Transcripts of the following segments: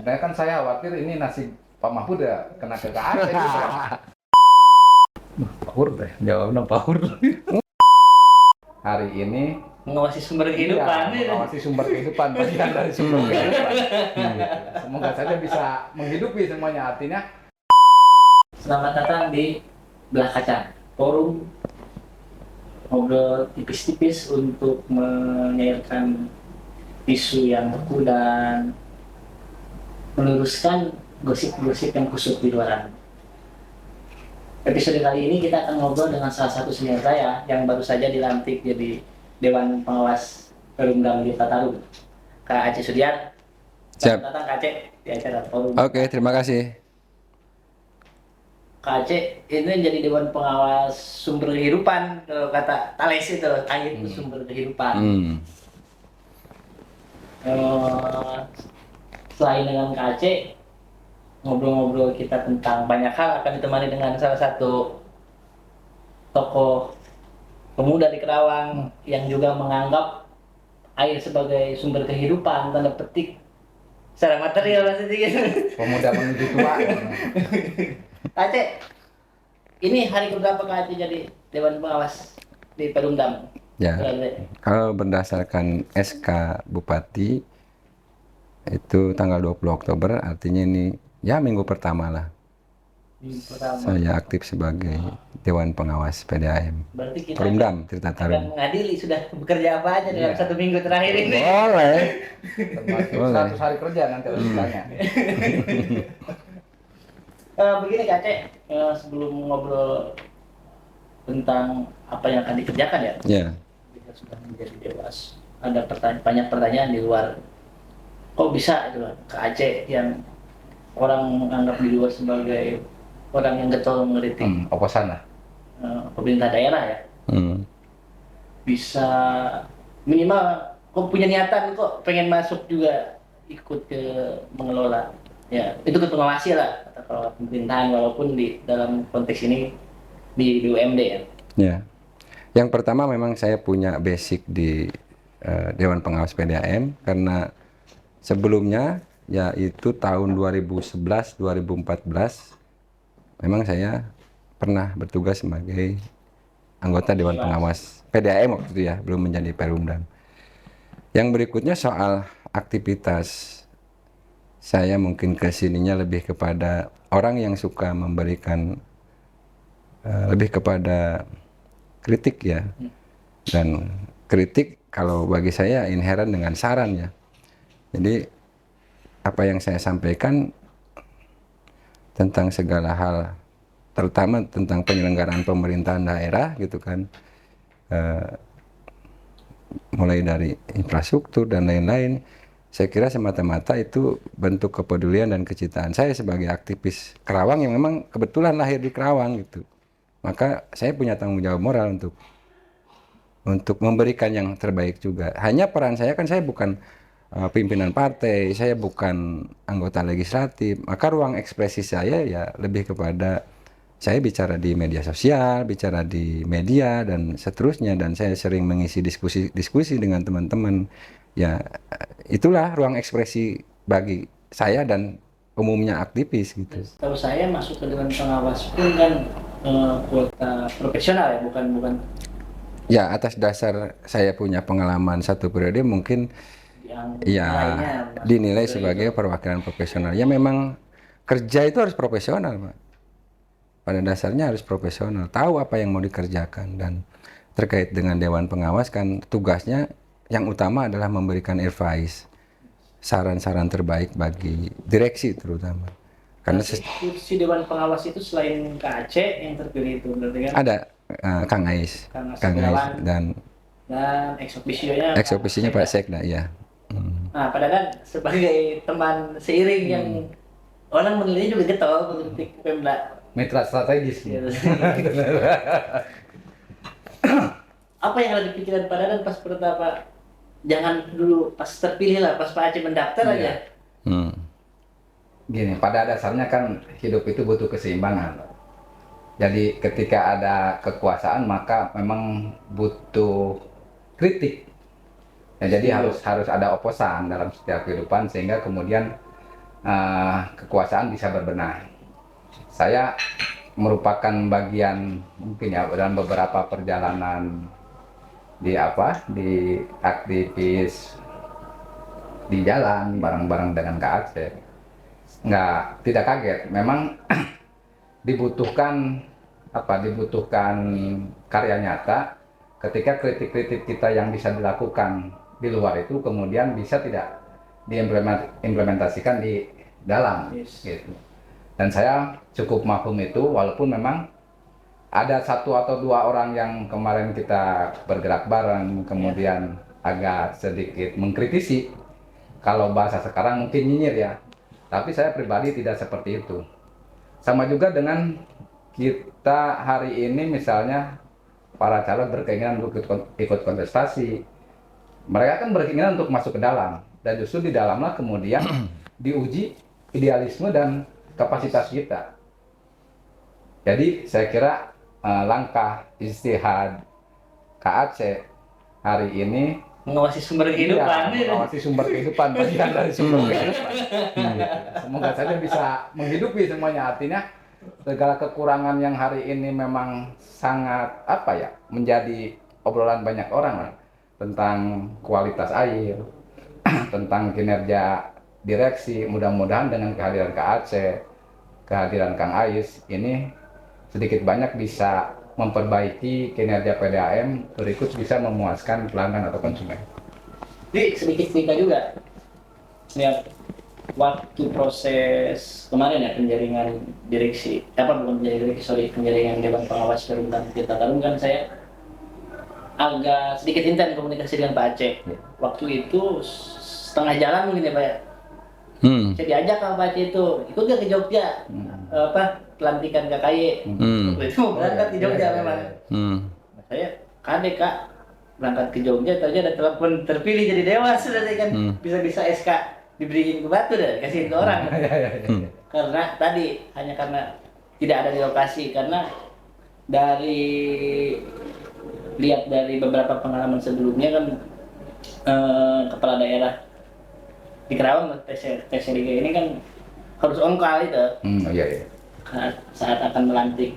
Sebenarnya kan saya khawatir ini nasib Pak Mahfud ya kena ke Aceh gitu. Pahur deh, jawabnya pahur. Hari ini mengawasi sumber kehidupan. iya, mengawasi sumber kehidupan, bagian dari sumber kehidupan. Semoga saja bisa menghidupi semuanya, artinya. Selamat datang di Belah Kaca, forum ngobrol tipis-tipis untuk menyairkan isu yang beku dan meluruskan gosip-gosip yang kusut di luaran. Episode kali ini kita akan ngobrol dengan salah satu senior saya yang baru saja dilantik jadi Dewan Pengawas Perumdam di Tatarung, Kak Aceh Sudiar. Siap. Selamat datang Kak Aceh di acara forum. Oke, terima kasih. Kak Aceh ini jadi Dewan Pengawas Sumber Kehidupan, kalau kata Thales itu, air itu sumber kehidupan. Selain dengan Kak Aceh, ngobrol-ngobrol kita tentang banyak hal akan ditemani dengan salah satu tokoh pemuda di Kerawang yang juga menganggap air sebagai sumber kehidupan, tanda petik secara material maksudnya. Pemuda menuju tua. Kak Aceh, ini hari keberapa Kak Aceh jadi Dewan Pengawas di Perumdam? Ya, kalau berdasarkan SK Bupati itu tanggal 20 Oktober, artinya ini ya minggu pertama lah. Saya aktif sebagai Dewan Pengawas PDAM. Berarti kita Perumdam akan Tirtatarung. mengadili sudah bekerja apa aja dalam Iya. 1 minggu terakhir ini. Boleh. Termasuk Boleh. 100 hari kerja nanti harus ditanya. Begini Kak Aceh, sebelum ngobrol tentang apa yang akan dikerjakan ya, Ya, kita sudah menjadi dewas. Ada banyak pertanyaan di luar. Kok bisa itu Kak Aceh yang orang menganggap di luar sebagai orang yang getol mengkritik Oposan lah. pemerintah daerah ya, bisa minimal kok punya niatan kok pengen masuk juga ikut ke mengelola ya, itu ke pengawasi lah kata kalau pemerintahan, walaupun di dalam konteks ini di BUMD ya. ya. Yang pertama memang saya punya basic di Dewan Pengawas PDAM karena sebelumnya yaitu tahun 2011-2014 memang saya pernah bertugas sebagai anggota Dewan Pengawas PDAM waktu itu ya, belum menjadi Perumdam. Yang berikutnya soal aktivitas, saya mungkin kesininya lebih kepada orang yang suka memberikan lebih kepada kritik ya, dan kritik kalau bagi saya inherent dengan saran ya. Jadi apa yang saya sampaikan tentang segala hal, terutama tentang penyelenggaraan pemerintahan daerah gitu kan, mulai dari infrastruktur dan lain-lain, saya kira semata-mata itu bentuk kepedulian dan kecintaan saya sebagai aktivis Kerawang yang memang kebetulan lahir di Kerawang gitu. Maka saya punya tanggung jawab moral untuk memberikan yang terbaik juga. Hanya peran saya kan, saya bukan pimpinan partai, saya bukan anggota legislatif, maka ruang ekspresi saya ya lebih kepada saya bicara di media sosial, bicara di media dan seterusnya, dan saya sering mengisi diskusi dengan teman-teman. Ya itulah ruang ekspresi bagi saya dan umumnya aktivis gitu. Kalau saya masuk ke Dewan Pengawas pun kan kuota profesional ya, bukan Ya atas dasar saya punya pengalaman 1 periode mungkin yang ya lainnya dinilai sebagai perwakilan profesional. Ya memang kerja itu harus profesional, Pak. Pada dasarnya harus profesional, tahu apa yang mau dikerjakan. Dan terkait dengan Dewan Pengawas kan tugasnya yang utama adalah memberikan advice, saran-saran terbaik bagi direksi terutama. Karena kursi Dewan Pengawas itu selain Kak Aceh yang terpilih itu berarti kan ada Kang Ais, dan ex officio-nya Pak Sekda ya. Nah, Pak Dadan sebagai teman seiring yang orang menilainya juga getol mengkritik Pemda. Mitra strategis. Apa yang ada di pikiran Pak Dadan pas pertama, jangan dulu pas terpilih lah, pas Pak Aceh mendaftar aja. Gini, pada dasarnya kan hidup itu butuh keseimbangan. Jadi ketika ada kekuasaan maka memang butuh kritik. Ya, jadi harus ada oposan dalam setiap kehidupan sehingga kemudian kekuasaan bisa berbenah. Saya merupakan bagian mungkin ya dalam beberapa perjalanan di aktivis di jalan bareng-bareng dengan Kak Aceh. Tidak kaget, memang dibutuhkan karya nyata ketika kritik-kritik kita yang bisa dilakukan di luar itu kemudian bisa tidak diimplementasikan di dalam, gitu. Dan saya cukup mafhum itu, walaupun memang ada satu atau dua orang yang kemarin kita bergerak bareng kemudian agak sedikit mengkritisi, kalau bahasa sekarang mungkin nyinyir ya, tapi saya pribadi tidak seperti itu. Sama juga dengan kita hari ini, misalnya para caleg berkeinginan untuk ikut kontestasi, mereka kan berkeinginan untuk masuk ke dalam, dan justru di dalamlah kemudian diuji idealisme dan kapasitas kita. Jadi saya kira langkah ijtihad Kak Aceh hari ini Mengawasi sumber kehidupan. iya, mengawasi sumber kehidupan, bagian dari sumber kehidupan. Semoga saja bisa menghidupi semuanya. Artinya segala kekurangan yang hari ini memang sangat menjadi obrolan banyak orang lah, tentang kualitas air, tentang kinerja direksi. Mudah-mudahan dengan kehadiran Kak Aceh, kehadiran Kang Ais ini sedikit banyak bisa memperbaiki kinerja PDAM, berikut bisa memuaskan pelanggan atau konsumen. Jadi sedikit cerita juga, lihat waktu proses kemarin ya penjaringan direksi, penjaringan Dewan Pengawas Perundang Tirta Tarung, kan saya agak sedikit intens komunikasi dengan Pak Aceh. Waktu itu setengah jalan mungkin ya Pak ya. Saya diajak sama Pak Aceh itu, ikut gak ke Jogja? Pelantikan KKY. Waktu itu mau berangkat ke Jogja memang. Nah, saya kadek Kak, berangkat ke Jogja, ternyata ada telepon terpilih jadi dewas, sudah kan bisa-bisa SK diberiin ke Batu dan dikasihin ke orang. Karena tadi hanya karena tidak ada di lokasi, karena lihat dari beberapa pengalaman sebelumnya kan, kepala daerah di Kerawang tes Liga ini kan harus on call itu. Iya. Saat akan melantik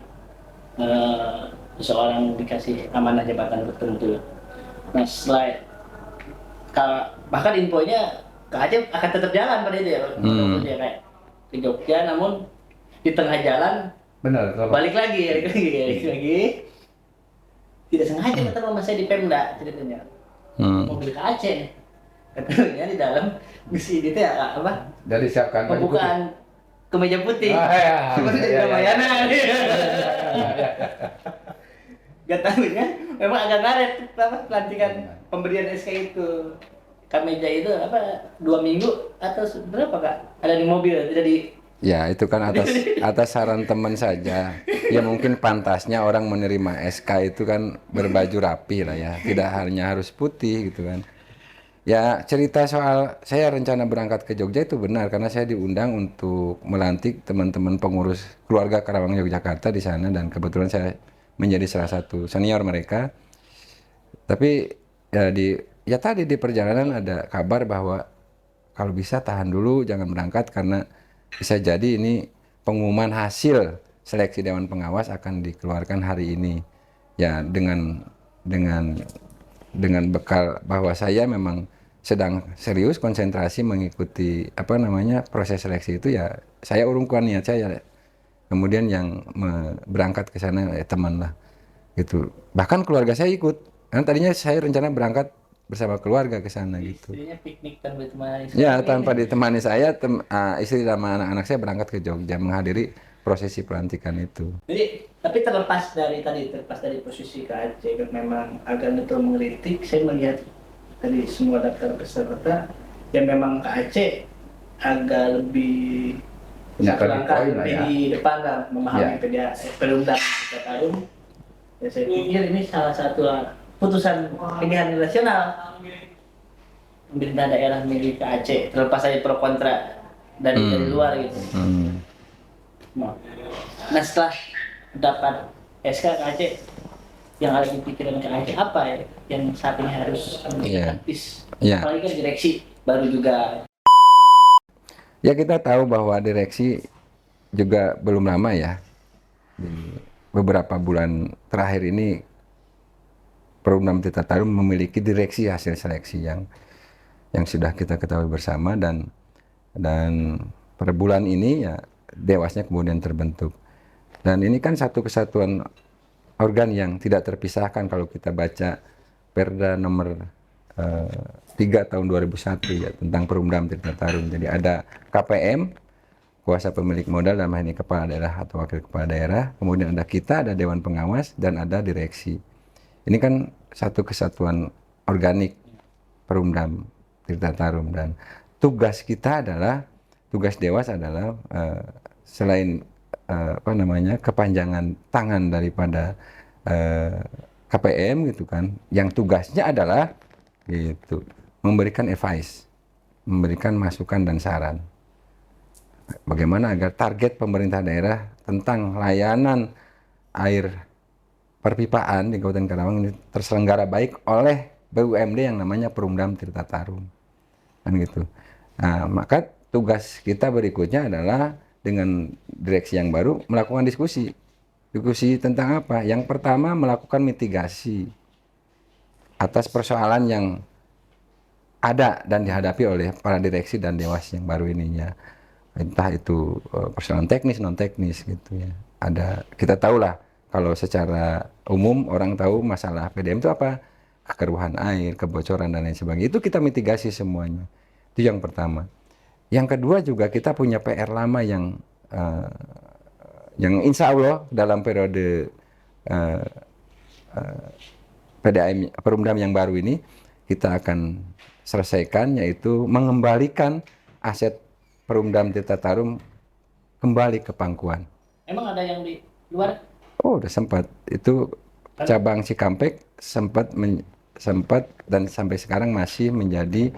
seseorang dikasih amanah jabatan tertentu. Nah bahkan infonya Kak Aceh akan tetap jalan pada itu ya, dia kayak ke Jogja, namun di tengah jalan balik lagi. Tidak sengaja ketemu sama saya di Pemda ceritanya, mobil Kak Aceh katanya di dalam misi itu ya Dari siapkan pembukaan kemeja putih. Gak tahunya memang agak ngaret pelantikan pemberian SK itu. Kemeja itu 2 minggu atau berapa Kak? Ada di mobil, tidak di. Ya itu kan atas saran teman saja. Ya mungkin pantasnya orang menerima SK itu kan berbaju rapi lah ya, tidak hanya harus putih gitu kan. Ya cerita soal saya rencana berangkat ke Jogja itu benar, karena saya diundang untuk melantik teman-teman pengurus keluarga Karawang Yogyakarta di sana, dan kebetulan saya menjadi salah satu senior mereka. Tapi tadi di perjalanan ada kabar bahwa kalau bisa tahan dulu, jangan berangkat, karena bisa jadi ini pengumuman hasil seleksi Dewan Pengawas akan dikeluarkan hari ini. Ya dengan bekal bahwa saya memang sedang serius konsentrasi mengikuti proses seleksi itu, ya saya urungkan niat saya. Kemudian yang berangkat ke sana teman lah gitu. Bahkan keluarga saya ikut. Karena tadinya saya rencana berangkat bersama keluarga ke sana gitu. Istrinya piknik tanpa ditemani. Ya, tanpa ditemani saya, istri sama anak-anak saya berangkat ke Jogja menghadiri prosesi pelantikan itu. Jadi, tapi terlepas dari posisi Kak Aceh yang memang agak neutral mengkritik, saya melihat tadi semua daftar peserta yang memang Kak Aceh agak lebih langkah di depan lah, memahami perundang Tirta Tarung. Ya, saya pikir ini salah satu putusan pilihan nasional pemerintah daerah milik Kak Aceh, terlepas dari pro kontra dari luar gitu. Nah setelah dapat SK Kak Aceh, yang ada di pikiran Kak Aceh apa ya yang saat ini harus dikapis? Apalagi kan direksi baru juga. Ya kita tahu bahwa direksi juga belum lama ya. Di beberapa bulan terakhir ini Perumda Tirta Tarum memiliki direksi hasil seleksi yang sudah kita ketahui bersama, dan per bulan ini ya dewasnya kemudian terbentuk. Dan ini kan satu kesatuan organ yang tidak terpisahkan kalau kita baca Perda nomor 3 tahun 2001 ya tentang Perumda Tirta Tarum. Jadi ada KPM, kuasa pemilik modal, dalam hal ini kepala daerah atau wakil kepala daerah, kemudian ada kita, ada dewan pengawas, dan ada direksi. Ini kan satu kesatuan organik Perumdam Tirta Tarum, dan tugas kita adalah, tugas Dewas adalah selain kepanjangan tangan daripada KPM gitu kan, yang tugasnya adalah gitu memberikan advice, memberikan masukan dan saran bagaimana agar target pemerintah daerah tentang layanan air perpipaan di Kabupaten Karawang ini terselenggara baik oleh BUMD yang namanya Perumdam Tirta Tarum, kan gitu. Nah, maka tugas kita berikutnya adalah dengan direksi yang baru melakukan diskusi tentang apa? Yang pertama, melakukan mitigasi atas persoalan yang ada dan dihadapi oleh para direksi dan dewas yang baru ininya. Entah itu persoalan teknis, non teknis gitu ya. Ada, kita tahulah kalau secara umum orang tahu masalah PDM itu apa? Kekeruhan air, kebocoran dan lain sebagainya. Itu kita mitigasi semuanya. Itu yang pertama. Yang kedua juga kita punya PR lama yang insya Allah dalam periode PDAM Perumdam yang baru ini kita akan selesaikan, yaitu mengembalikan aset Perumdam Tirta Tarum kembali ke pangkuan. Emang ada yang di luar? Oh, udah sempat. Itu cabang Cikampek sempat dan sampai sekarang masih menjadi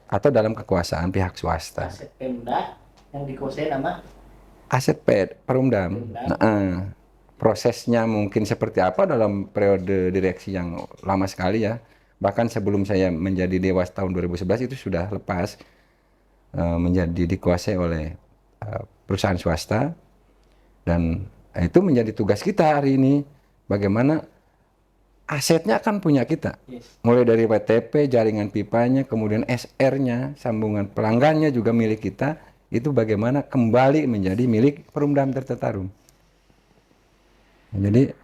atau dalam kekuasaan pihak swasta. Aset Pemda yang dikuasai nama Aset Perumdam. Nah, prosesnya mungkin seperti apa dalam periode direksi yang lama sekali ya. Bahkan sebelum saya menjadi Dewas tahun 2011 itu sudah lepas menjadi dikuasai oleh perusahaan swasta, dan itu menjadi tugas kita hari ini bagaimana asetnya kan punya kita, mulai dari WTP, jaringan pipanya, kemudian SR-nya, sambungan pelanggannya juga milik kita, itu bagaimana kembali menjadi milik Perumdam Tirta Tarum. Jadi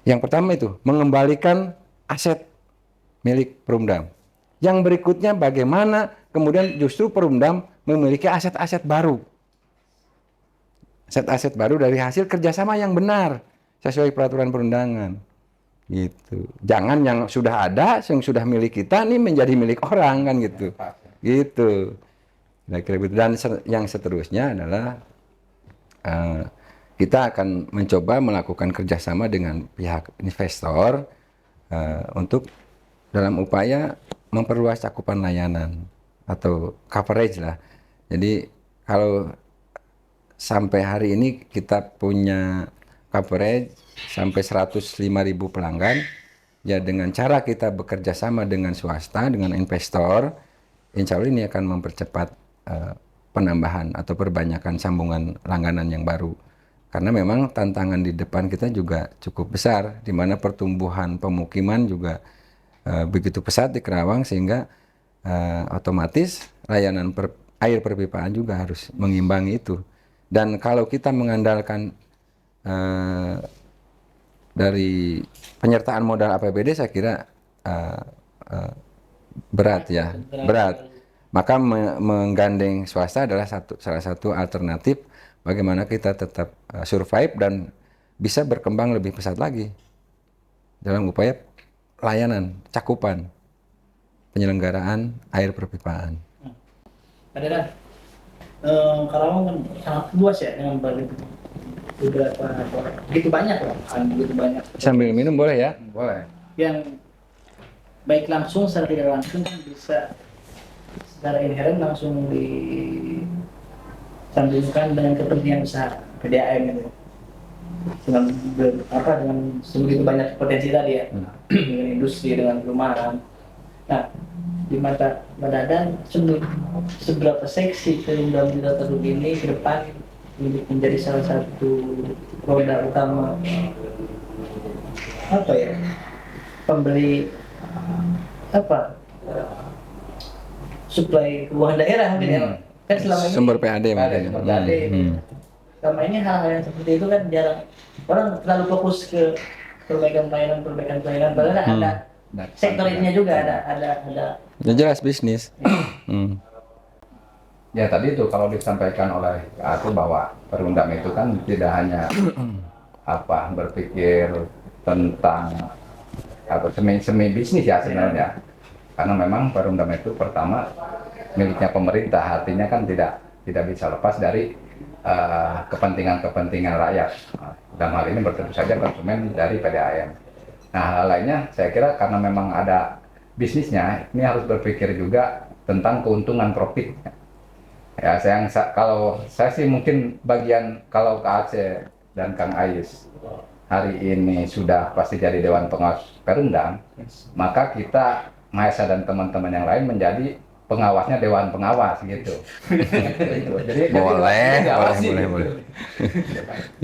yang pertama itu mengembalikan aset milik Perumdam. Yang berikutnya bagaimana kemudian justru Perumdam memiliki aset-aset baru. Aset-aset baru dari hasil kerjasama yang benar sesuai peraturan perundangan. Gitu. Jangan yang sudah ada, yang sudah milik kita nih menjadi milik orang kan gitu. Gitu. Nah, dan yang seterusnya adalah kita akan mencoba melakukan kerjasama dengan pihak investor untuk dalam upaya memperluas cakupan layanan atau coverage lah. Jadi kalau sampai hari ini kita punya coverage sampai 105.000 pelanggan, ya dengan cara kita bekerja sama dengan swasta, dengan investor, insya Allah ini akan mempercepat penambahan atau perbanyakan sambungan langganan yang baru. Karena memang tantangan di depan kita juga cukup besar, di mana pertumbuhan pemukiman juga begitu pesat di Karawang, sehingga otomatis layanan air perpipaan juga harus mengimbangi itu. Dan kalau kita mengandalkan dari penyertaan modal APBD, saya kira berat. Maka menggandeng swasta adalah salah satu alternatif bagaimana kita tetap survive dan bisa berkembang lebih pesat lagi dalam upaya layanan, cakupan, penyelenggaraan air perpipaan. Pak Dedan, Karawang kan sangat luas ya dengan beberapa begitu banyak loh, begitu banyak. Sambil minum boleh ya? Boleh. Yang baik langsung secara tidak langsung kan bisa secara inheren langsung disambungkan dengan kepentingan usaha PDAM itu. Dengan sebegitu banyak potensi tadi ya, dengan industri, dengan perumahan. Nah, di mata Mbak Dadan seberapa seksi Perumda Mitra Teguh ini ke depan untuk menjadi salah satu roda utama apa ya, pembeli apa, suplai keuangan daerah mungkin ya, kan selama ini Sumber PAD mungkin. sumber PAD. Selama ini hal-hal yang seperti itu kan jarang, orang terlalu fokus ke perbaikan pelayanan padahal ada sektor ininya juga, ada Ya jelas bisnis. Ya tadi itu kalau disampaikan oleh aku bahwa Perumdam itu kan tidak hanya berpikir tentang atau semi bisnis ya sebenarnya, karena memang Perumdam itu pertama miliknya pemerintah, artinya kan tidak bisa lepas dari kepentingan rakyat. Dalam hal ini tentu saja konsumen dari PDAM. Nah, hal lainnya saya kira karena memang ada bisnisnya, ini harus berpikir juga tentang keuntungan profit. Ya, kalau saya sih mungkin bagian, kalau Kak Aceh dan Kang Ais hari ini sudah pasti jadi Dewan Pengawas Perumdam, maka kita Maesa dan teman-teman yang lain menjadi pengawasnya Dewan Pengawas gitu. Jadi Boleh. Ya.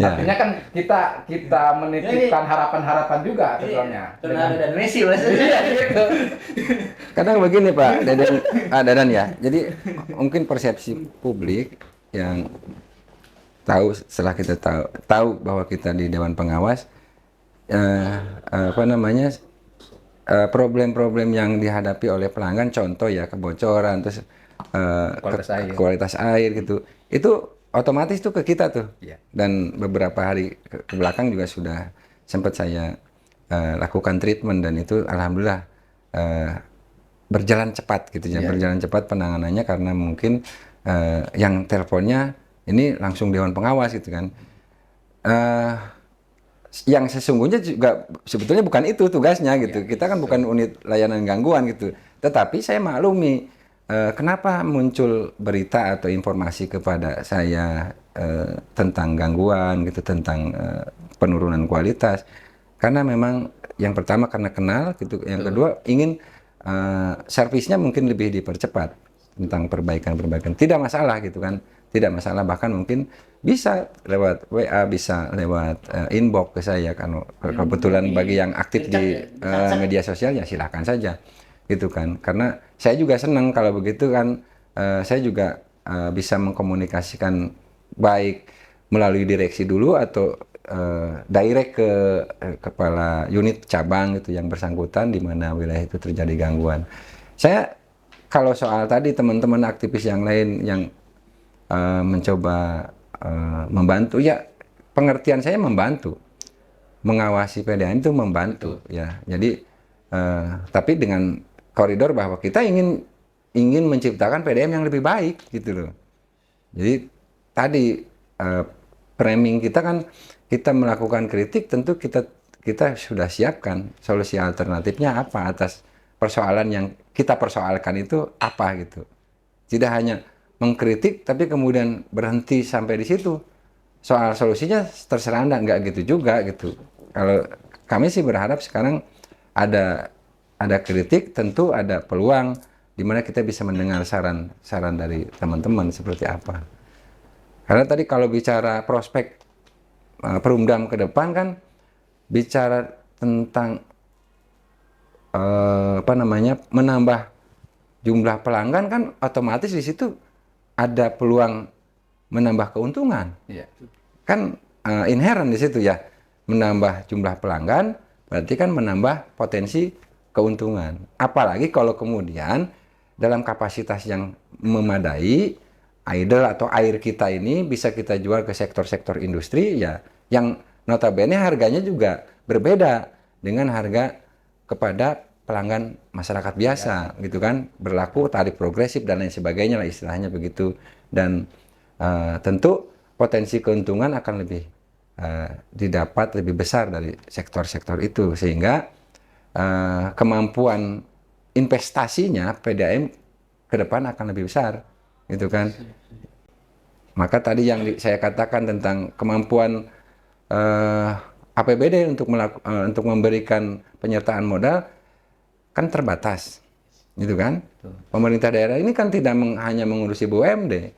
artinya kan kita menitipkan harapan-harapan juga sebenarnya. Ronaldo dan Messi mas. Kadang begini Pak Dadan ya. Jadi mungkin persepsi publik yang setelah kita tahu bahwa kita di Dewan Pengawas, problem-problem yang dihadapi oleh pelanggan, contoh ya kebocoran, terus kualitas air gitu, itu otomatis tuh ke kita tuh. Iya. Dan beberapa hari ke belakang juga sudah sempat saya lakukan treatment, dan itu alhamdulillah berjalan cepat gitu ya. Berjalan cepat penanganannya karena mungkin yang teleponnya ini langsung Dewan Pengawas gitu kan. Yang sesungguhnya juga sebetulnya bukan itu tugasnya gitu. Kita kan bukan unit layanan gangguan gitu. Tetapi saya maklumi kenapa muncul berita atau informasi kepada saya tentang gangguan gitu, tentang penurunan kualitas. Karena memang yang pertama karena kenal gitu, yang kedua ingin servisnya mungkin lebih dipercepat tentang perbaikan-perbaikan. Tidak masalah gitu kan. Tidak masalah, bahkan mungkin bisa lewat WA, bisa lewat inbox ke saya, kan kebetulan bagi yang aktif di media sosial ya silakan saja gitu kan. Karena saya juga senang kalau begitu kan, saya juga bisa mengkomunikasikan baik melalui direksi dulu atau direct ke kepala unit cabang gitu yang bersangkutan di mana wilayah itu terjadi gangguan. Saya kalau soal tadi teman-teman aktivis yang lain yang mencoba membantu, ya pengertian saya membantu, mengawasi PDAM itu membantu. Ya, jadi tapi dengan koridor bahwa kita ingin menciptakan PDAM yang lebih baik gitu loh. Jadi tadi framing kita kan, kita melakukan kritik, tentu kita sudah siapkan solusi alternatifnya apa atas persoalan yang kita persoalkan itu apa gitu. Tidak hanya mengkritik tapi kemudian berhenti sampai di situ. Soal solusinya terserah Anda, nggak gitu juga gitu. Kalau kami sih berharap sekarang ada kritik, tentu ada peluang di mana kita bisa mendengar saran dari teman-teman seperti apa. Karena tadi kalau bicara prospek Perumdam ke depan kan bicara tentang menambah jumlah pelanggan, kan otomatis di situ ada peluang menambah keuntungan. Iya. Kan inherent di situ ya. Menambah jumlah pelanggan berarti kan menambah potensi keuntungan. Apalagi kalau kemudian dalam kapasitas yang memadai, idle atau air kita ini bisa kita jual ke sektor-sektor industri ya, yang notabene harganya juga berbeda dengan harga kepada pelanggan masyarakat biasa gitu kan, berlaku tarif progresif dan lain sebagainya lah istilahnya begitu. Dan tentu potensi keuntungan akan lebih didapat lebih besar dari sektor-sektor itu, sehingga kemampuan investasinya PDAM ke depan akan lebih besar gitu kan. Maka tadi yang saya katakan tentang kemampuan APBD untuk memberikan penyertaan modal kan terbatas gitu kan. Pemerintah daerah ini kan tidak hanya mengurusi BUMD,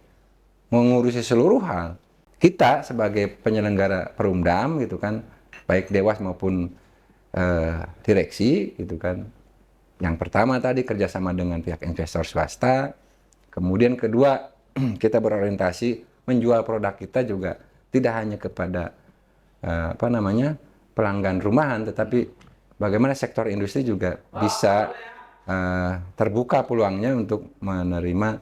mengurusi seluruh hal. Kita sebagai penyelenggara perumdam gitu kan, baik dewas maupun direksi gitu kan. Yang pertama tadi kerjasama dengan pihak investor swasta, kemudian kedua kita berorientasi menjual produk kita juga tidak hanya kepada pelanggan rumahan, tetapi bagaimana sektor industri juga bisa terbuka peluangnya untuk menerima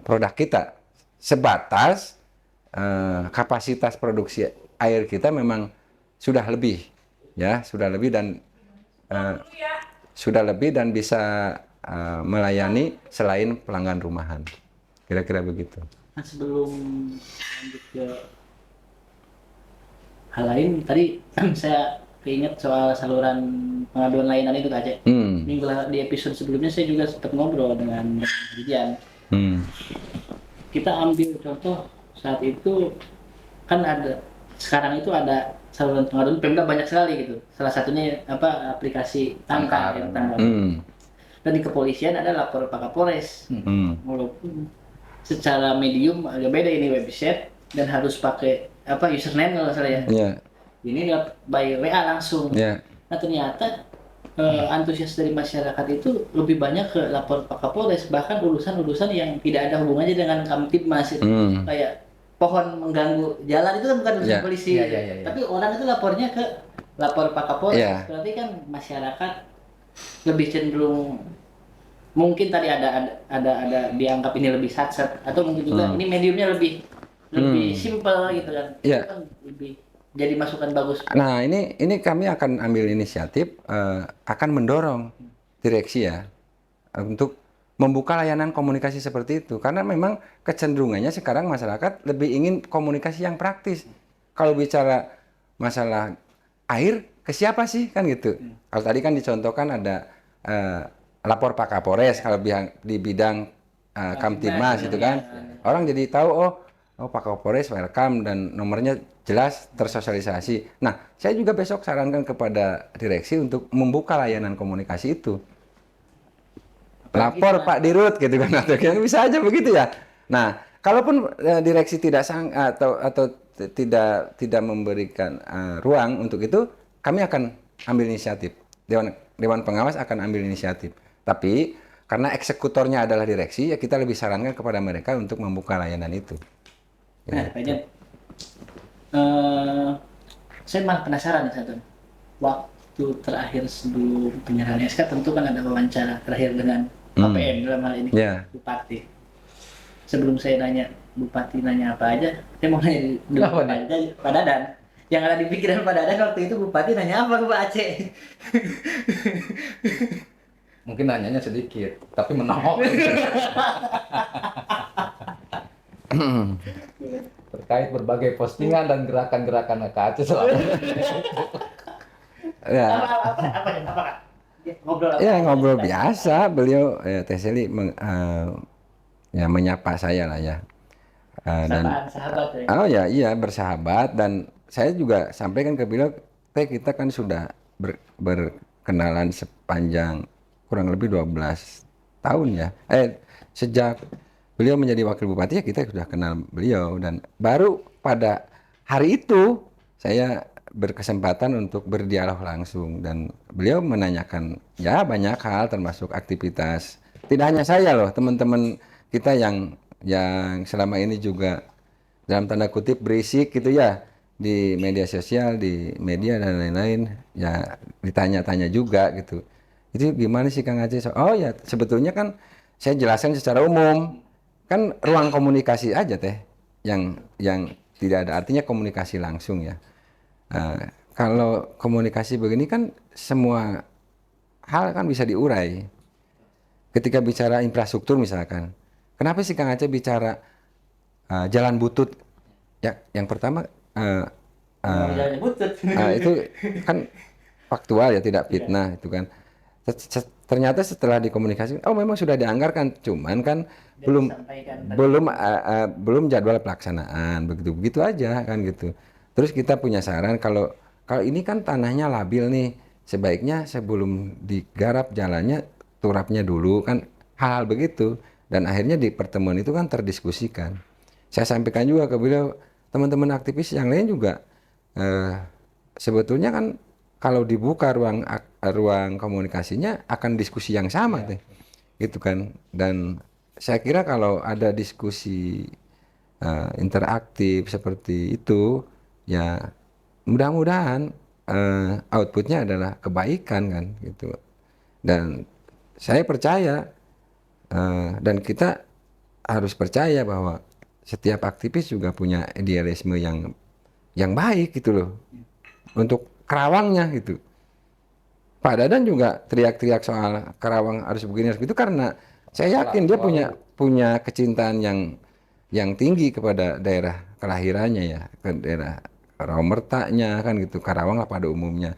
produk kita. Sebatas kapasitas produksi air kita memang sudah lebih, ya sudah lebih dan bisa melayani selain pelanggan rumahan. Kira-kira begitu. Nah, sebelum lanjut ke hal lain, tadi saya keinget soal saluran pengaduan layanan itu Kak Aceh. Di episode sebelumnya saya juga sempat ngobrol dengan Dian. Kita ambil contoh saat itu kan sekarang itu ada saluran pengaduan Pemda banyak sekali gitu. Salah satunya aplikasi Tangkar. Dan di kepolisian ada lapor Pak Kapolres. Walaupun secara medium agak beda ini website dan harus pakai username kalau salah ya. Yeah. Ini by WA langsung. Yeah. Nah ternyata antusias dari masyarakat itu lebih banyak ke lapor Pak Kapolres, bahkan urusan-urusan yang tidak ada hubungannya dengan Kamtibmas itu. Kayak pohon mengganggu jalan itu kan bukan urusan polisi. Tapi orang itu lapornya ke lapor Pak Kapolres. Berarti kan masyarakat lebih cenderung, mungkin tadi ada dianggap ini lebih satset, atau mungkin juga ini mediumnya lebih simple gitu kan. Itu kan lebih jadi masukan bagus. Nah, ini kami akan ambil inisiatif, akan mendorong direksi ya untuk membuka layanan komunikasi seperti itu, karena memang kecenderungannya sekarang masyarakat lebih ingin komunikasi yang praktis. Kalau bicara masalah air, ke siapa sih kan gitu. Kalau tadi kan dicontohkan ada lapor Pak Kapolres, kalau di bidang Kamtibmas itu kan, orang jadi tahu oh Pak Kapolres welcome dan nomornya jelas tersosialisasi. Nah, saya juga besok sarankan kepada direksi untuk membuka layanan komunikasi itu. Lapor Pak Dirut gitu kan, atau bisa aja begitu ya. Nah, kalaupun direksi tidak atau tidak memberikan ruang untuk itu, kami akan ambil inisiatif. Dewan pengawas akan ambil inisiatif. Tapi karena eksekutornya adalah direksi, ya kita lebih sarankan kepada mereka untuk membuka layanan itu. Nah, Pak Jan, saya malah penasaran nih satu. Waktu terakhir sebelum penyerahan SK tentu kan ada wawancara terakhir dengan KPM dalam hal ini, Bupati. Sebelum saya nanya Bupati nanya apa aja, saya mau nanya dulu Pak Dadan. Yang ada di pikiran Pak Dadan waktu itu Bupati nanya apa ke Pak Aceh? Mungkin nanyanya sedikit, tapi menohok. Terkait berbagai postingan dan gerakan-gerakan Aceh selama apa? Ngobrol biasa. Beliau Teh Seli menyapa saya lah ya. Dan sahabat ya. Iya bersahabat, dan saya juga sampaikan ke beliau, Teh kita kan sudah berkenalan sepanjang kurang lebih 12 tahun ya. Sejak beliau menjadi wakil bupati ya kita sudah kenal beliau, dan baru pada hari itu saya berkesempatan untuk berdialog langsung, dan beliau menanyakan ya banyak hal termasuk aktivitas. Tidak hanya saya loh, teman-teman kita yang selama ini juga dalam tanda kutip berisik gitu ya di media sosial, di media dan lain-lain, ya ditanya-tanya juga gitu. Itu gimana sih Kang Aceh? Oh ya sebetulnya kan saya jelaskan secara umum, kan ruang komunikasi aja Teh yang tidak ada artinya komunikasi langsung ya. Kalau komunikasi begini kan semua hal kan bisa diurai. Ketika bicara infrastruktur misalkan, kenapa sih Kang Aceh bicara jalan butut? Ya, yang pertama jalan butut. Itu kan faktual ya, tidak fitnah itu kan. Ternyata setelah dikomunikasikan, oh memang sudah dianggarkan, cuman kan belum jadwal pelaksanaan, begitu aja kan gitu. Terus kita punya saran kalau ini kan tanahnya labil nih, sebaiknya sebelum digarap jalannya turapnya dulu kan, hal-hal begitu, dan akhirnya di pertemuan itu kan terdiskusikan. Saya sampaikan juga ke beliau, teman-teman aktivis yang lain juga sebetulnya kan kalau dibuka ruang komunikasinya akan diskusi yang sama teh, gitu kan. Dan saya kira kalau ada diskusi interaktif seperti itu, ya mudah-mudahan outputnya adalah kebaikan kan, gitu. Dan saya percaya dan kita harus percaya bahwa setiap aktivis juga punya idealisme yang baik gitu loh untuk Kerawangnya gitu. Pak Dadan juga teriak-teriak soal Karawang harus begini harus begitu karena saya yakin dia punya kecintaan yang tinggi kepada daerah kelahirannya ya, ke daerah Rawamertanya kan gitu, Karawang lah pada umumnya.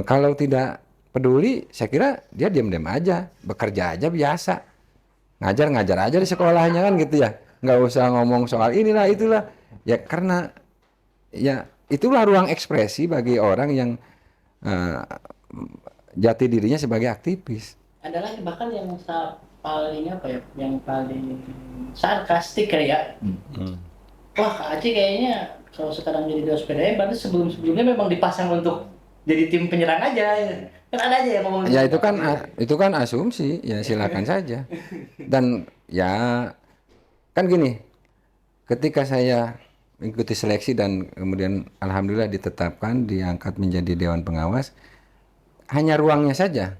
Kalau tidak peduli, saya kira dia diam-diam aja, bekerja aja biasa, ngajar-ngajar aja di sekolahnya kan gitu ya, nggak usah ngomong soal inilah itulah, ya karena ya itulah ruang ekspresi bagi orang yang eh, jati dirinya sebagai aktivis. Ada lagi bahkan yang paling apa ya, yang paling sarkastik kayak, wah Kak Aceh kayaknya kalau sekarang jadi Dewa Sepeda ya, berarti sebelum-sebelumnya memang dipasang untuk jadi tim penyerang aja. Kan ada aja yang ngomong Ya gitu. itu kan asumsi, ya silakan saja. Dan ya kan gini, ketika saya mengikuti seleksi dan kemudian alhamdulillah ditetapkan diangkat menjadi dewan pengawas, hanya ruangnya saja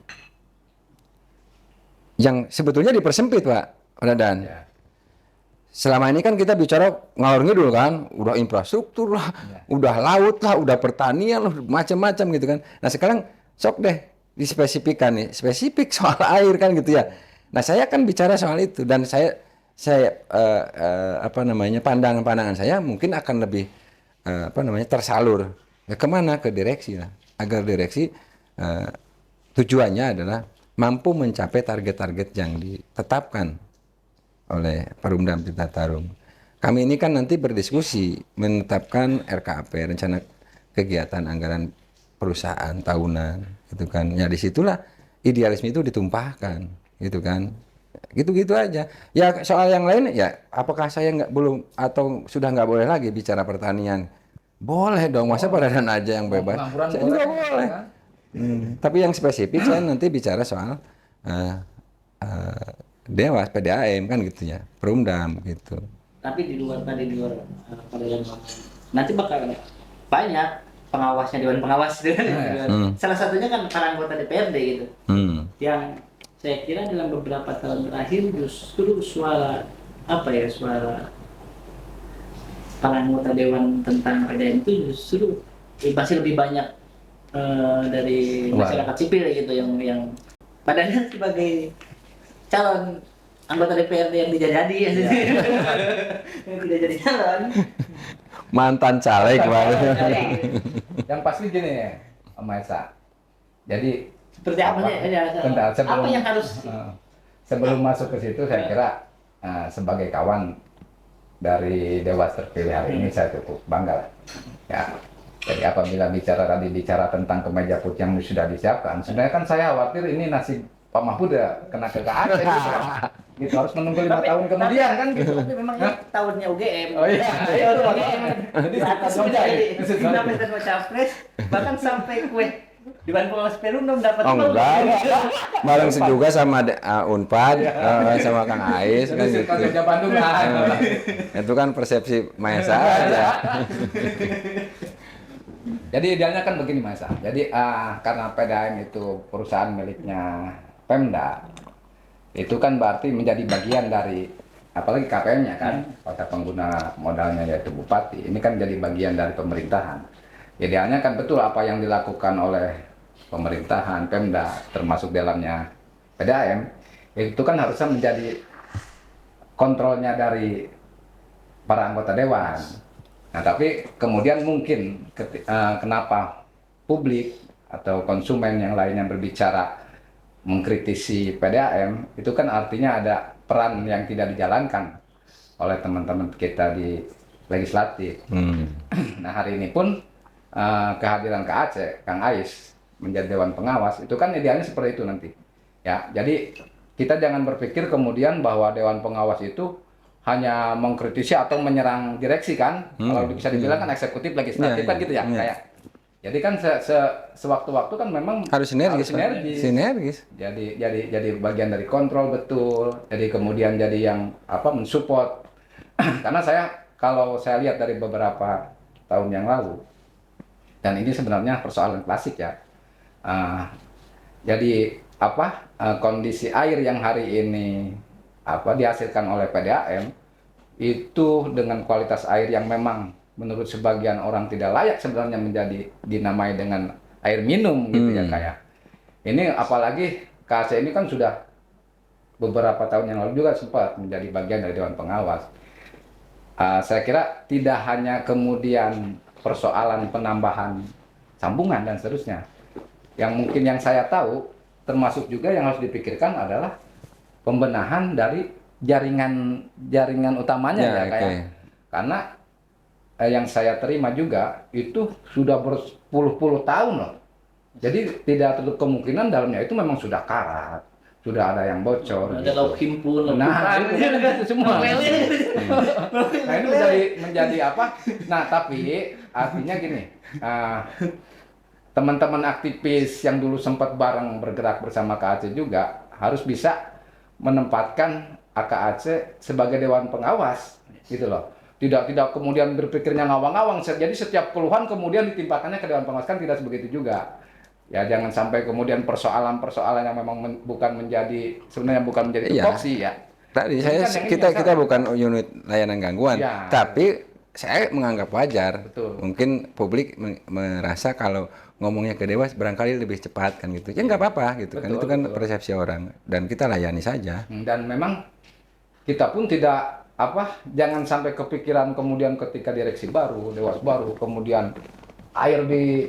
yang sebetulnya dipersempit Pak Radan. Ya. Selama ini kan kita bicara ngalor ngidul kan, udah infrastruktur lah, udah laut lah, udah pertanian lah, macam-macam gitu kan. Nah sekarang sok deh dispesifikkan nih, spesifik soal air kan gitu ya. Nah saya kan bicara soal itu dan saya apa namanya pandangan saya mungkin akan lebih apa namanya tersalur ya, kemana ke direksi lah, agar direksi tujuannya adalah mampu mencapai target-target yang ditetapkan oleh Perumda Citarum. Kami ini kan nanti berdiskusi menetapkan RKAP, rencana kegiatan anggaran perusahaan tahunan, gitu kan. Ya disitulah idealisme itu ditumpahkan, gitu kan. Gitu-gitu aja. Ya soal yang lain ya, apakah saya belum atau sudah nggak boleh lagi bicara pertanian? Boleh dong, masa Pak Dadan aja yang bebas? Saya juga boleh. Tapi yang spesifik saya nanti bicara soal Dewas, PDAM kan gitu ya, Perumdam gitu. Tapi di luar pengadilan nanti bakal banyak pengawasnya, dewan pengawas gitu kan. Salah satunya kan para anggota DPRD gitu. Yang saya kira dalam beberapa tahun terakhir justru suara para anggota dewan tentang PDAM itu justru masih lebih banyak dari masyarakat sipil gitu yang padahal sebagai calon anggota DPRD yang tidak jadi yang tidak jadi calon, Mantan caleg Pak. Yang pasti gini ya, Om Esa. Jadi seperti apa sih bentar, apa yang harus sebelum masuk ke situ saya kira sebagai kawan dari Dewas terpilih hari ini saya cukup bangga lah. Ya. Jadi apabila bicara tentang kemeja putih yang sudah disiapkan, sebenarnya kan saya khawatir ini nasib Pak Mahfud ya kena ke Aceh gitu, gitu harus menunggu 5 tahun kemudian kan gitu. Tapi memang ini tahunnya UGM. Oh iya. Itu UGM. Di atas sudah jadi Presiden Capres, bahkan sampai kue Dewan Pengawas Perumda dapat Enggak. Bareng juga sama Unpad, sama Kang Ais kan gitu. Kerja Bandung lah. Itu kan persepsi Maesa aja. Jadi idealnya kan begini Mas. Jadi karena PDAM itu perusahaan miliknya Pemda, itu kan berarti menjadi bagian dari apalagi KPM-nya kan, kota pengguna modalnya yaitu Bupati. Ini kan jadi bagian dari pemerintahan. Idealnya kan betul apa yang dilakukan oleh pemerintahan Pemda termasuk dalamnya PDAM itu kan harusnya menjadi kontrolnya dari para anggota dewan. Nah, tapi kemudian mungkin kenapa publik atau konsumen yang lainnya berbicara mengkritisi PDAM, itu kan artinya ada peran yang tidak dijalankan oleh teman-teman kita di legislatif. Nah, hari ini pun kehadiran Kak Aceh, Kang Ais menjadi Dewan Pengawas, itu kan idealnya seperti itu nanti. Ya, jadi kita jangan berpikir kemudian bahwa Dewan Pengawas itu hanya mengkritisi atau menyerang direksi kan. Kalau bisa dibilang kan eksekutif legislatif kan gitu ya. Kayak jadi kan sewaktu-waktu kan memang harus sinergis. Sinergis. Jadi bagian dari kontrol betul. Jadi kemudian jadi yang mensupport. Karena kalau saya lihat dari beberapa tahun yang lalu, dan ini sebenarnya persoalan klasik ya. Jadi kondisi air yang hari ini dihasilkan oleh PDAM itu dengan kualitas air yang memang menurut sebagian orang tidak layak sebenarnya menjadi dinamai dengan air minum gitu ya kayak. Ini apalagi KAC ini kan sudah beberapa tahun yang lalu juga sempat menjadi bagian dari Dewan Pengawas. Saya kira tidak hanya kemudian persoalan penambahan sambungan dan seterusnya. Yang mungkin yang saya tahu termasuk juga yang harus dipikirkan adalah pembenahan dari jaringan utamanya ya kayak. Karena yang saya terima juga itu sudah berpuluh-puluh tahun loh. Jadi tidak tertutup kemungkinan dalamnya itu memang sudah karat, sudah ada yang bocor. Ada lauk himpun, Nah, itu semua. Nah, ini menjadi apa? Nah, tapi artinya gini, teman-teman aktivis yang dulu sempat bareng bergerak bersama KAC juga harus bisa menempatkan AKAC sebagai Dewan Pengawas, gitu loh. Tidak kemudian berpikirnya ngawang-ngawang. Jadi setiap keluhan kemudian ditimpakannya ke Dewan Pengawas, kan tidak sebegitu juga. Ya jangan sampai kemudian persoalan-persoalan yang memang bukan menjadi tupoksi ya. Tadi kita bukan unit layanan gangguan, tapi saya menganggap wajar. Betul. Mungkin publik merasa kalau ngomongnya ke Dewas barangkali lebih cepat kan gitu. Ya nggak apa-apa gitu. Betul, kan itu kan persepsi orang dan kita layani saja. Dan memang kita pun tidak jangan sampai kepikiran kemudian ketika direksi baru, Dewas baru, kemudian air di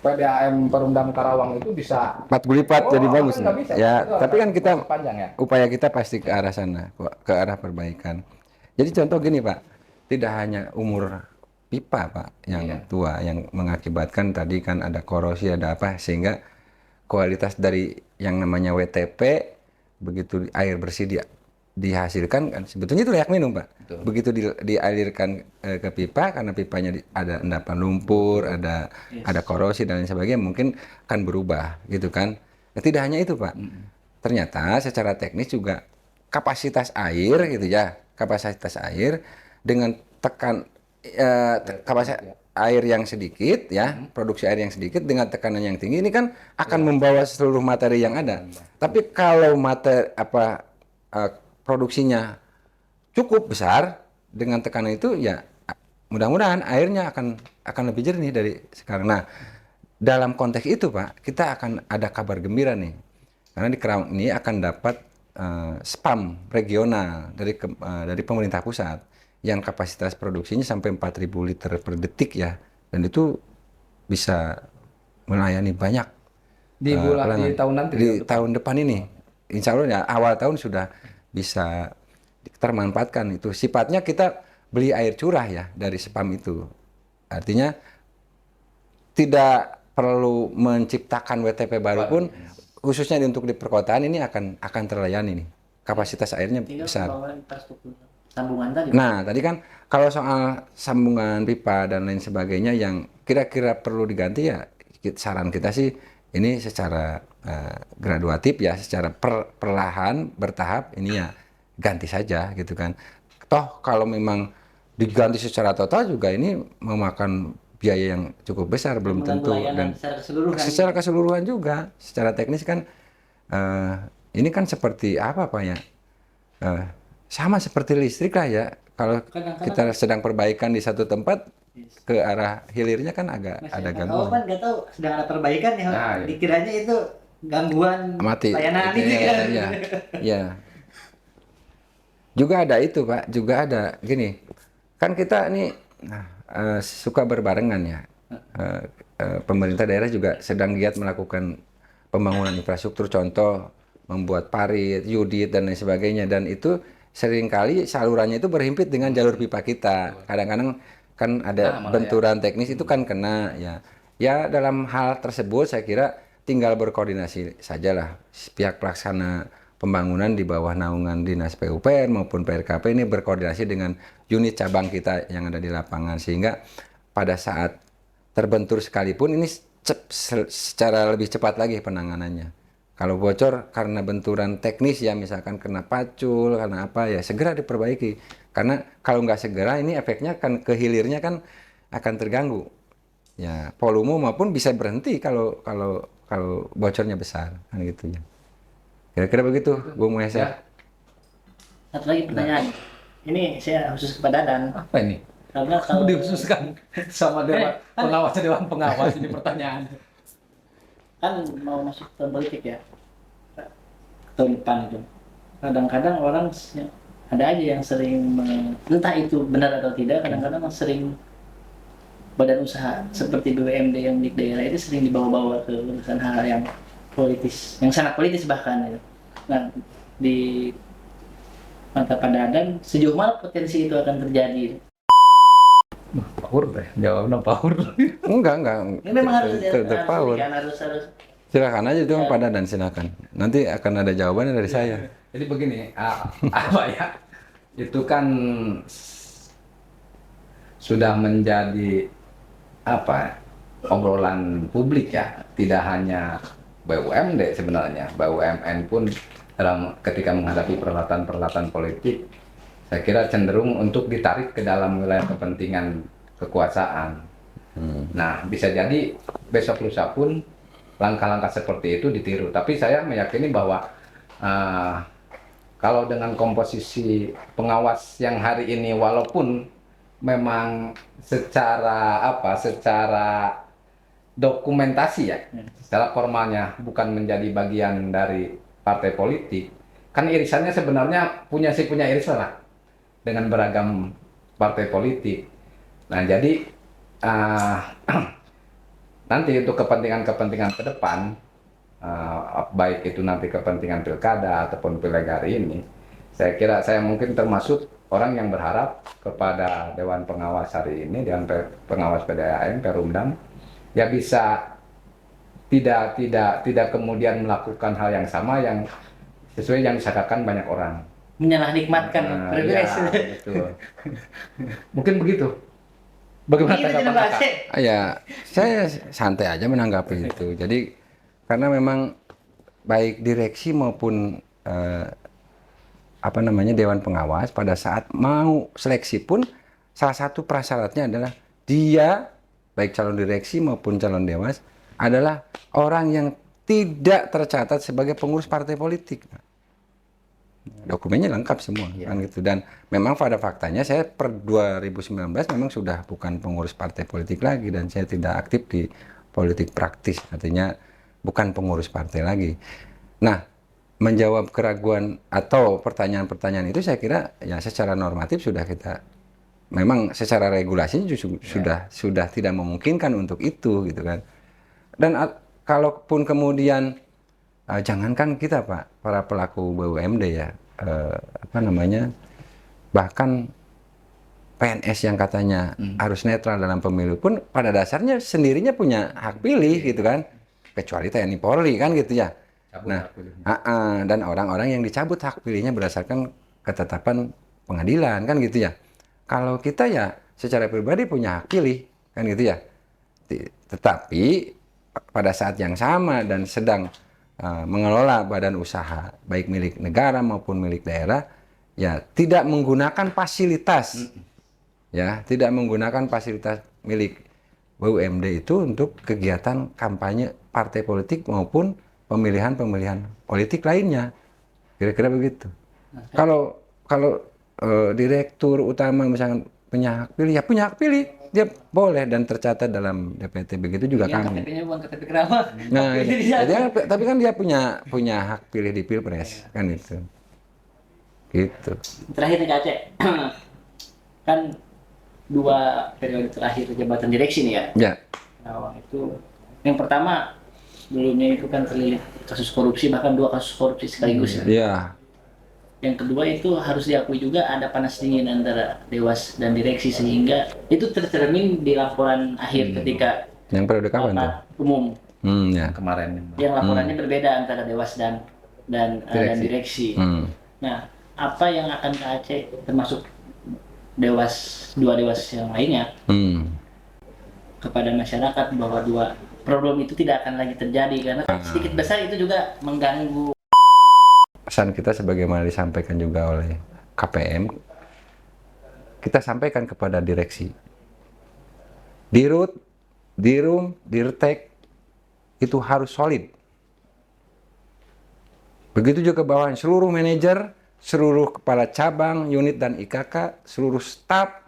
PDAM Perumdam Karawang itu bisa 40 lipat jadi bagus. Kan bisa. Ya, itu tapi kan kita panjang ya. Upaya kita pasti ke arah sana, ke arah perbaikan. Jadi contoh gini Pak, tidak hanya umur pipa Pak yang tua yang mengakibatkan tadi kan ada korosi ada apa sehingga kualitas dari yang namanya WTP begitu air bersih dihasilkan kan sebetulnya itu layak minum Pak. Betul. Begitu dialirkan ke pipa karena pipanya ada endapan lumpur, ada korosi dan lain sebagainya mungkin akan berubah gitu kan. Nah, tidak hanya itu Pak. Ternyata secara teknis juga kapasitas air gitu ya. Kapasitas air dengan kapasitas air yang sedikit ya, produksi air yang sedikit dengan tekanan yang tinggi ini kan akan membawa seluruh materi yang ada. Tapi kalau produksinya cukup besar dengan tekanan itu ya mudah-mudahan airnya akan lebih jernih dari sekarang. Nah, dalam konteks itu Pak, kita akan ada kabar gembira nih. Karena di Karawang ini akan dapat spam regional dari pemerintah pusat yang kapasitas produksinya sampai 4.000 liter per detik ya. Dan itu bisa melayani banyak di tahun nanti. Di tahun depan ini. Insya Allah ya awal tahun sudah bisa termanfaatkan itu. Sifatnya kita beli air curah ya dari spam itu. Artinya tidak perlu menciptakan WTP baru pun khususnya untuk di perkotaan ini akan terlayani nih. Kapasitas airnya besar. Sambungan tadi. Nah, tadi kan kalau soal sambungan pipa dan lain sebagainya yang kira-kira perlu diganti ya saran kita sih ini secara graduatif ya, secara perlahan bertahap ini ya ganti saja gitu kan. Toh kalau memang diganti secara total juga ini memakan biaya yang cukup besar belum tentu dan secara keseluruhan juga secara teknis kan ini kan seperti apa Pak ya sama seperti listrik lah ya kalau kita sedang perbaikan di satu tempat ke arah hilirnya kan agak ada gangguan. Kan nggak tahu sedang ada perbaikan ya, dikiranya itu gangguan mati. Layanan ini kan. Ya. Juga ada itu Pak, juga ada gini, kan kita ini suka berbarengan ya. Pemerintah daerah juga sedang giat melakukan pembangunan infrastruktur, contoh membuat parit, yudit dan lain sebagainya dan itu seringkali salurannya itu berhimpit dengan jalur pipa kita. Kadang-kadang kan ada benturan teknis itu kan kena ya. Ya dalam hal tersebut saya kira tinggal berkoordinasi sajalah pihak pelaksana pembangunan di bawah naungan Dinas PUPR maupun PRKP ini berkoordinasi dengan unit cabang kita yang ada di lapangan, sehingga pada saat terbentur sekalipun ini secara lebih cepat lagi penanganannya. Kalau bocor karena benturan teknis ya, misalkan kena pacul, karena apa ya, segera diperbaiki. Karena kalau nggak segera ini efeknya kan ke hilirnya kan akan terganggu. Ya, volume maupun bisa berhenti kalau bocornya besar kan gitu ya. Kira-kira begitu, Bung Mahesa. Ya. Satu lagi pertanyaan. Ini saya khusus kepada Dan. Apa ini? Karena kalau Dikhususkan sama Dewan Pengawas ini pertanyaan. kan mau masuk tahun politik ya, tahun depan itu. Kadang-kadang orang ada aja yang sering entah itu benar atau tidak, kadang-kadang sering badan usaha seperti BUMD yang milik daerah itu sering dibawa-bawa ke urusan hal yang politis, yang sangat politis bahkan ya. Nah, di mata Pandangan sejauh mana potensi itu akan terjadi? Power deh, jawabnya power. Enggak. Ini memang harus power. harus Silakan aja itu pada dan silakan. Nanti akan ada jawabannya dari saya. Jadi begini, apa ya? Itu kan sudah menjadi apa? Obrolan publik ya, tidak hanya BUMD sebenarnya, BUMN pun ketika menghadapi peralatan politik, saya kira cenderung untuk ditarik ke dalam wilayah kepentingan kekuasaan. Nah, bisa jadi besok lusa pun langkah-langkah seperti itu ditiru. Tapi saya meyakini bahwa kalau dengan komposisi pengawas yang hari ini, walaupun memang secara dokumentasi ya, secara formalnya bukan menjadi bagian dari partai politik, kan irisannya sebenarnya punya irisan lah dengan beragam partai politik. Nah, jadi nanti untuk kepentingan ke depan, baik itu nanti kepentingan pilkada ataupun pileg hari ini, saya kira saya mungkin termasuk orang yang berharap kepada Dewan Pengawas hari ini, Dewan Pengawas PDAM, Perumdam, ya bisa tidak kemudian melakukan hal yang sama yang sesuai yang disangkakan banyak orang. Menyalahnikmatkan privilege. Ya, betul. Mungkin begitu. Bagaimana tanggapan Kakak? Ya, saya santai aja menanggapi itu. Jadi karena memang baik direksi maupun Dewan Pengawas pada saat mau seleksi pun salah satu prasyaratnya adalah dia, baik calon direksi maupun calon dewas, adalah orang yang tidak tercatat sebagai pengurus partai politik. Dokumennya lengkap semua kan gitu. Dan memang pada faktanya saya per 2019 memang sudah bukan pengurus partai politik lagi, dan saya tidak aktif di politik praktis, artinya bukan pengurus partai lagi. Nah, menjawab keraguan atau pertanyaan-pertanyaan itu saya kira ya secara normatif sudah kita, memang secara regulasi sudah tidak memungkinkan untuk itu gitu kan. Dan kalaupun kemudian jangankan kita Pak, para pelaku BUMD ya, bahkan PNS yang katanya harus netral dalam pemilu pun pada dasarnya sendirinya punya hak pilih gitu kan, kecuali TNI Polri kan gitu ya. Nah, dan orang-orang yang dicabut hak pilihnya berdasarkan ketetapan pengadilan kan gitu ya. Kalau kita ya secara pribadi punya hak pilih kan gitu ya. Tetapi pada saat yang sama dan sedang mengelola badan usaha baik milik negara maupun milik daerah, ya tidak menggunakan fasilitas milik BUMD itu untuk kegiatan kampanye partai politik maupun pemilihan politik lainnya, kira-kira begitu. Kalau direktur utama misalnya punya hak pilih, ya punya hak pilih, dia boleh dan tercatat dalam DPT, begitu juga kami. KTP-nya bukan KTP keramat. Nah, jadi tapi kan dia punya hak pilih di Pilpres kan itu. Gitu. Terakhir nih Kak Aceh, kan 2 periode terakhir jabatan direksi nih ya. Ya. Nah, itu yang pertama sebelumnya itu kan terlilit kasus korupsi, bahkan 2 kasus korupsi sekaligus ya. Iya. Yang kedua itu harus diakui juga ada panas dingin antara dewas dan direksi, sehingga itu tercermin di laporan akhir ketika Yang periode kapan tuh? rapat umum. Ya. Kemarin. Yang laporannya berbeda antara dewas dan dan direksi. Nah, apa yang akan Kak Aceh termasuk dua dewas yang lainnya kepada masyarakat bahwa dua problem itu tidak akan lagi terjadi, karena sedikit besar itu juga mengganggu. Pesan kita sebagaimana disampaikan juga oleh KPM, kita sampaikan kepada direksi, Dirut, Dirum, Dirtek itu harus solid. Begitu juga bawahan seluruh manajer, seluruh kepala cabang, unit dan IKK, seluruh staf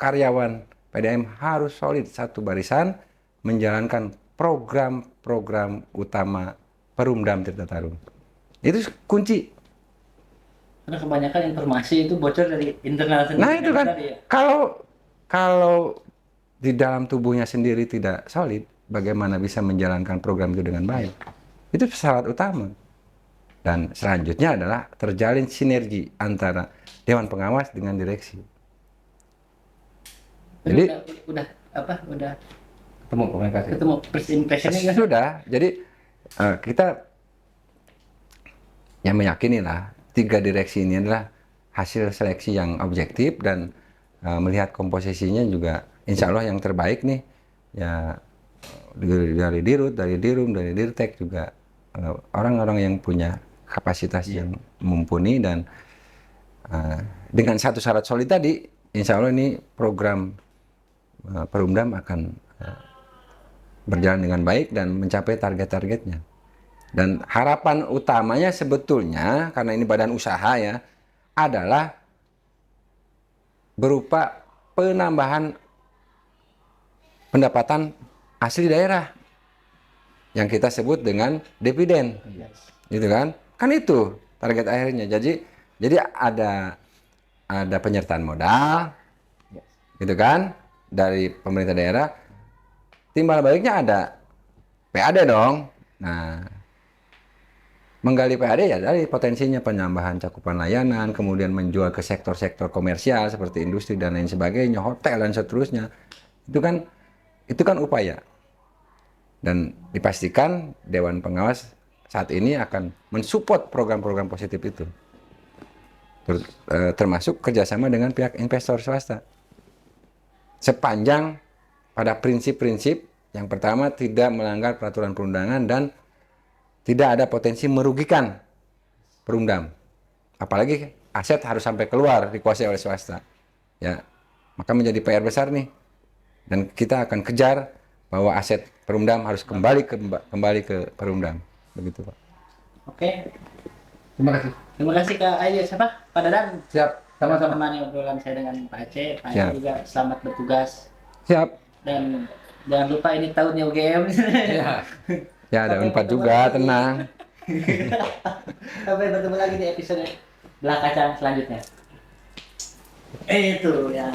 karyawan PDAM harus solid satu barisan menjalankan program-program utama Perumdam Tirta Tarung. Itu kunci. Karena kebanyakan informasi itu bocor dari internal sendiri. Nah itu kan, ya. kalau di dalam tubuhnya sendiri tidak solid, bagaimana bisa menjalankan program itu dengan baik? Itu syarat utama. Dan selanjutnya adalah terjalin sinergi antara Dewan Pengawas dengan direksi. Jadi udah Ketemu komunikasi. ketemu first impression-nya kan? sudah. Jadi kita yang meyakini lah 3 direksi ini adalah hasil seleksi yang objektif dan melihat komposisinya juga insya Allah yang terbaik nih ya, dari Dirut, dari Dirum, dari Dirtek juga orang-orang yang punya kapasitas yang mumpuni, dan dengan satu syarat solid tadi insya Allah ini program Perumdam akan berjalan dengan baik dan mencapai target-targetnya. Dan harapan utamanya sebetulnya, karena ini badan usaha ya, adalah berupa penambahan pendapatan asli daerah yang kita sebut dengan dividen, gitu kan? Kan itu target akhirnya. Jadi ada penyertaan modal, gitu kan, dari pemerintah daerah. Timbal baliknya ada PAD dong. Nah, menggali PAD ya dari potensinya penambahan cakupan layanan, kemudian menjual ke sektor-sektor komersial seperti industri dan lain sebagainya, hotel dan seterusnya. Itu kan upaya. Dan dipastikan Dewan Pengawas saat ini akan mensupport program-program positif itu. Termasuk kerjasama dengan pihak investor swasta. Sepanjang pada prinsip-prinsip yang pertama tidak melanggar peraturan perundangan dan tidak ada potensi merugikan Perumdam. Apalagi aset harus sampai keluar dikuasai oleh swasta. Ya, maka menjadi PR besar nih. Dan kita akan kejar bahwa aset Perumdam harus kembali ke Perumdam. Begitu, Pak. Oke. Terima kasih. Terima kasih Kak Ayu. Siapa? Pak Dadan. Siap. Sama-sama. Menemani obrolan saya dengan Pak Aceh. Pak Siap. Aceh juga selamat bertugas. Siap. Dan jangan lupa ini tahunnya UGM. Ya. Ya, ada Unpad juga, tenang. Sampai bertemu lagi di episode Belah Kacang selanjutnya. Itu ya.